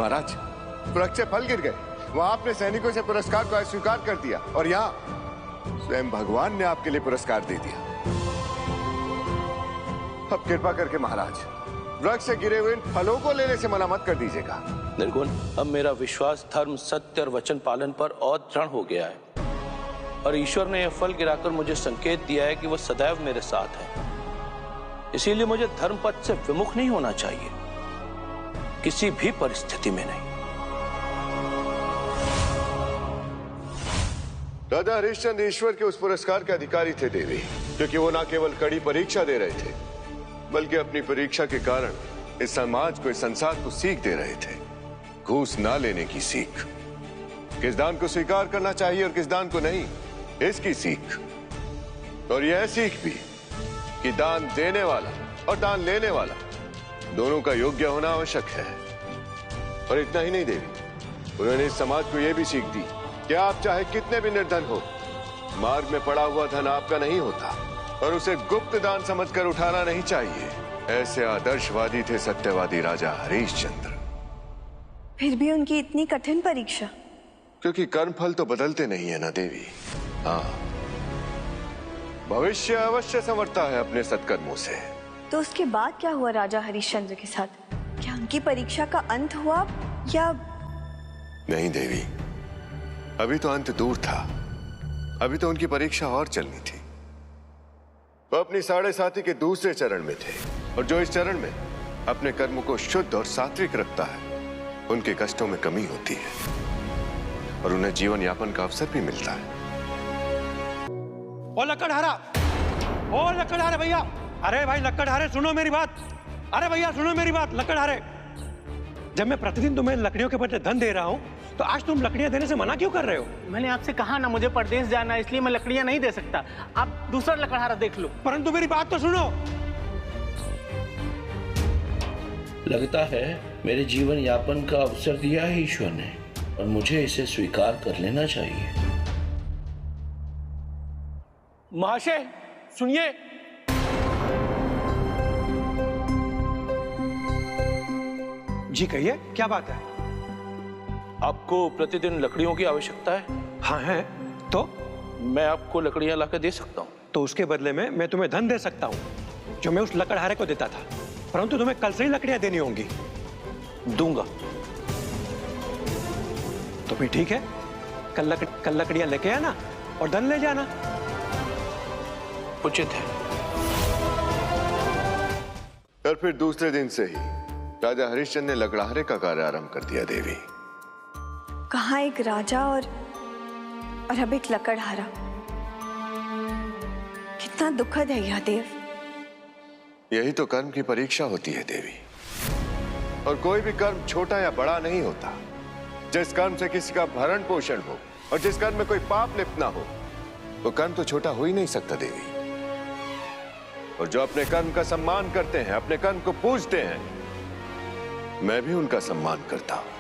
महाराज, वृक्ष से फल गिर गए। वहां आपने सैनिकों से पुरस्कार को अस्वीकार कर दिया और यहाँ स्वयं भगवान ने आपके लिए पुरस्कार दे दिया। अब कृपा करके महाराज, वृक्ष से गिरे हुए इन फलों को लेने से मना मत कर दीजिएगा। निर्गुण, अब मेरा विश्वास धर्म, सत्य और वचन पालन पर और दृढ़ हो गया है और ईश्वर ने यह फल गिराकर मुझे संकेत दिया है कि वह सदैव मेरे साथ है। इसीलिए मुझे धर्म पथ से विमुख नहीं होना चाहिए, किसी भी परिस्थिति में नहीं। राजा हरिश्चंद्र ईश्वर के उस पुरस्कार के अधिकारी थे देवी, क्योंकि वो न केवल कड़ी परीक्षा दे रहे थे, बल्कि अपनी परीक्षा के कारण इस समाज को, इस संसार को सीख दे रहे थे। घूस ना लेने की सीख, किस दान को स्वीकार करना चाहिए और किस दान को नहीं, इसकी सीख। और यह सीख भी कि दान देने वाला और दान लेने वाला दोनों का योग्य होना आवश्यक है। और इतना ही नहीं देवी, उन्होंने इस समाज को यह भी सीख दी कि आप चाहे कितने भी निर्धन हो, मार्ग में पड़ा हुआ धन आपका नहीं होता और उसे गुप्त दान समझकर उठाना नहीं चाहिए। ऐसे आदर्शवादी थे सत्यवादी राजा हरिश्चंद्र। फिर भी उनकी इतनी कठिन परीक्षा? क्योंकि कर्मफल तो बदलते नहीं है ना देवी। हाँ, भविष्य अवश्य संवरता है अपने सत्कर्मों से। तो उसके बाद क्या हुआ राजा हरिश्चंद्र के साथ? क्या उनकी परीक्षा का अंत हुआ या? नहीं देवी, अभी तो अंत दूर था। अभी तो उनकी परीक्षा और चलनी थी। वो अपनी 7.5 के दूसरे चरण में थे और जो इस चरण में अपने कर्म को शुद्ध और सात्विक रखता है, उनके कष्टों में कमी होती है और उन्हें जीवन यापन का अवसर भी मिलता है। ओ लकड़हारे भैया, अरे भाई लकड़हारे सुनो मेरी बात। अरे भैया सुनो मेरी बात, लकड़हारे, जब मैं प्रतिदिन तुम्हें लकड़ियों के बदले धन दे रहा हूं, तो आज तुम लकड़ियां देने से मना क्यों कर रहे हो? मैंने आपसे कहा ना, मुझे परदेश जाना है, इसलिए मैं लकड़ियां नहीं दे सकता। आप दूसरा लकड़हारा देख लो। परंतु मेरी बात तो सुनो। लगता है मेरे जीवन यापन का अवसर दिया है ईश्वर ने और मुझे इसे स्वीकार कर लेना चाहिए। महाशय सुनिए। जी कहिए, क्या बात है? आपको प्रतिदिन लकड़ियों की आवश्यकता है? हाँ है। तो मैं आपको लकड़ियां लाकर दे सकता हूँ। तो उसके बदले में मैं तुम्हें धन दे सकता हूँ जो मैं उस लकड़हारे को देता था, परंतु तुम्हें कल से ही लकड़ियां देनी होंगी। दूंगा। तो फिर ठीक है, कल लकड़ियां लेके आना और धन ले जाना। उचित है। और फिर दूसरे दिन से ही राजा हरिश्चंद्र ने लकड़हारे का कार्य आरंभ कर दिया देवी। कहाँ एक राजा और अब एक लकड़हारा। कितना दुखद है यह देव। यही तो कर्म की परीक्षा होती है देवी। और कोई भी कर्म छोटा या बड़ा नहीं होता। जिस कर्म से किसी का भरण पोषण हो और जिस कर्म में कोई पाप लिप्त ना हो, वो कर्म तो छोटा हो ही नहीं सकता देवी। और जो अपने कर्म का सम्मान करते हैं, अपने कर्म को पूजते हैं, मैं भी उनका सम्मान करता हूं।